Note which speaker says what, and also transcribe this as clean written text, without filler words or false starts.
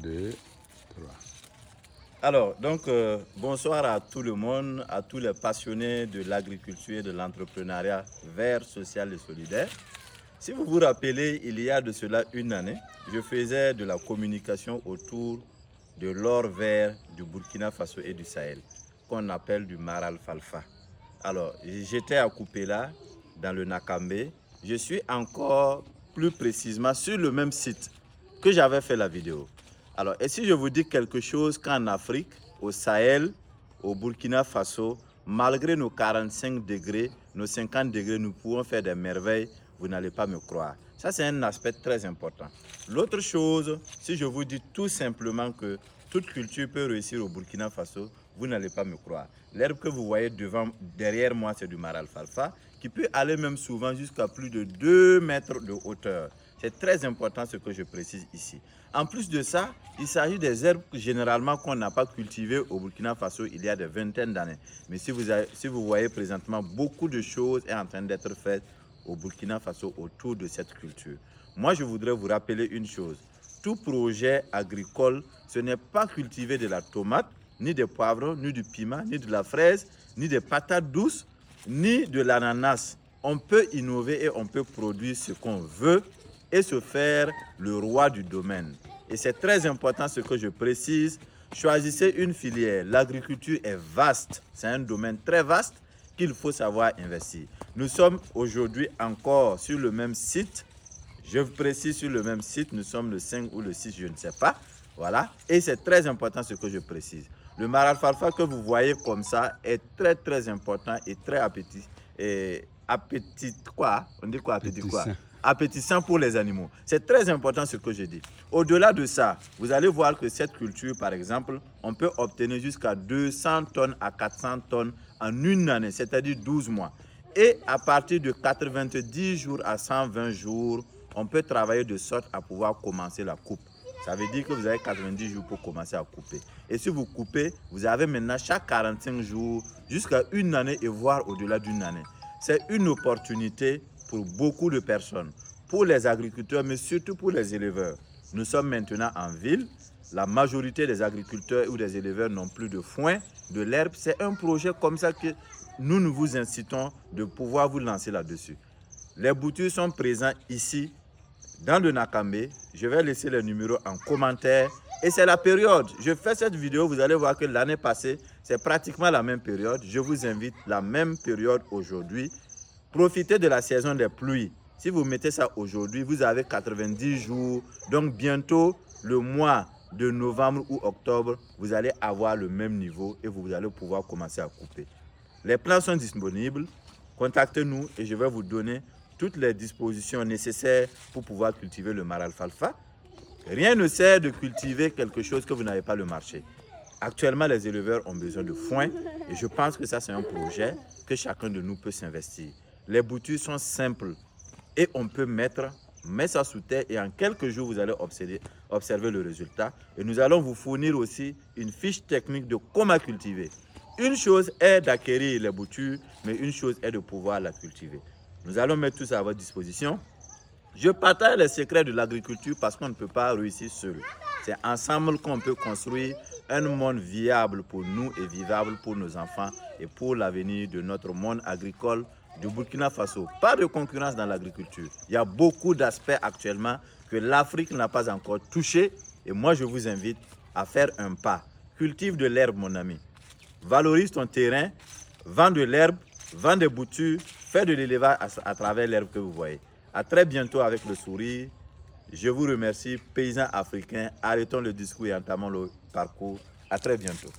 Speaker 1: 2, 3.
Speaker 2: Alors, bonsoir à tout le monde, à tous les passionnés de l'agriculture et de l'entrepreneuriat vert, social et solidaire. Si vous vous rappelez, il y a de cela une année, je faisais de la communication autour de l'or vert du Burkina Faso et du Sahel, qu'on appelle du Maral Falfa. Alors, j'étais à Koupéla, dans le Nakambe. Je suis encore plus précisément sur le même site que j'avais fait la vidéo. Alors, et si je vous dis quelque chose qu'en Afrique, au Sahel, au Burkina Faso, malgré nos 45 degrés, nos 50 degrés, nous pouvons faire des merveilles, vous n'allez pas me croire. Ça, c'est un aspect très important. L'autre chose, si je vous dis tout simplement que toute culture peut réussir au Burkina Faso, vous n'allez pas me croire. L'herbe que vous voyez derrière moi, c'est du Maral Falfa, qui peut aller même souvent jusqu'à plus de 2 mètres de hauteur. C'est très important ce que je précise ici. En plus de ça, il s'agit des herbes généralement qu'on n'a pas cultivées au Burkina Faso il y a des vingtaines d'années. Mais si vous voyez présentement, beaucoup de choses sont en train d'être faites au Burkina Faso autour de cette culture. Moi, je voudrais vous rappeler une chose. Tout projet agricole, ce n'est pas cultiver de la tomate, ni des poivrons, ni du piment, ni de la fraise, ni des patates douces, ni de l'ananas. On peut innover et on peut produire ce qu'on veut et se faire le roi du domaine. Et c'est très important ce que je précise. Choisissez une filière. L'agriculture est vaste. C'est un domaine très vaste qu'il faut savoir investir. Nous sommes aujourd'hui encore sur le même site. Je précise sur le même site. Nous sommes le 5 ou le 6, je ne sais pas. Voilà. Et c'est très important ce que je précise. Le Maral Falfa que vous voyez comme ça est très très important et très appétissant pour les animaux. C'est très important ce que je dis. Au-delà de ça, vous allez voir que cette culture, par exemple, on peut obtenir jusqu'à 200 tonnes à 400 tonnes en une année, c'est-à-dire 12 mois. Et à partir de 90 jours à 120 jours, on peut travailler de sorte à pouvoir commencer la coupe. Ça veut dire que vous avez 90 jours pour commencer à couper. Et si vous coupez, vous avez maintenant chaque 45 jours jusqu'à une année et voire au-delà d'une année. C'est une opportunité pour beaucoup de personnes, pour les agriculteurs, mais surtout pour les éleveurs. Nous sommes maintenant en ville. La majorité des agriculteurs ou des éleveurs n'ont plus de foin, de l'herbe. C'est un projet comme ça que nous vous incitons de pouvoir vous lancer là-dessus. Les boutures sont présents ici, dans le Nakambe. Je vais laisser les numéros en commentaire. Et c'est la période. Je fais cette vidéo, vous allez voir que l'année passée, c'est pratiquement la même période. Je vous invite la même période aujourd'hui. Profitez de la saison des pluies. Si vous mettez ça aujourd'hui, vous avez 90 jours. Donc bientôt, le mois de novembre ou octobre, vous allez avoir le même niveau et vous allez pouvoir commencer à couper. Les plants sont disponibles. Contactez-nous et je vais vous donner toutes les dispositions nécessaires pour pouvoir cultiver le Maral Falfa. Rien ne sert de cultiver quelque chose que vous n'avez pas le marché. Actuellement, les éleveurs ont besoin de foin et je pense que ça, c'est un projet que chacun de nous peut s'investir. Les boutures sont simples et on peut mettre ça sous terre et en quelques jours, vous allez observer le résultat. Et nous allons vous fournir aussi une fiche technique de comment cultiver. Une chose est d'acquérir les boutures, mais une chose est de pouvoir la cultiver. Nous allons mettre tout ça à votre disposition. Je partage les secrets de l'agriculture parce qu'on ne peut pas réussir seul. C'est ensemble qu'on peut construire un monde viable pour nous et vivable pour nos enfants et pour l'avenir de notre monde agricole du Burkina Faso. Pas de concurrence dans l'agriculture. Il y a beaucoup d'aspects actuellement que l'Afrique n'a pas encore touché et moi je vous invite à faire un pas. Cultive de l'herbe mon ami. Valorise ton terrain, vends de l'herbe, vends des boutures, fais de l'élevage à travers l'herbe que vous voyez. À très bientôt avec le sourire. Je vous remercie, paysans africains. Arrêtons le discours et entamons le parcours. À très bientôt.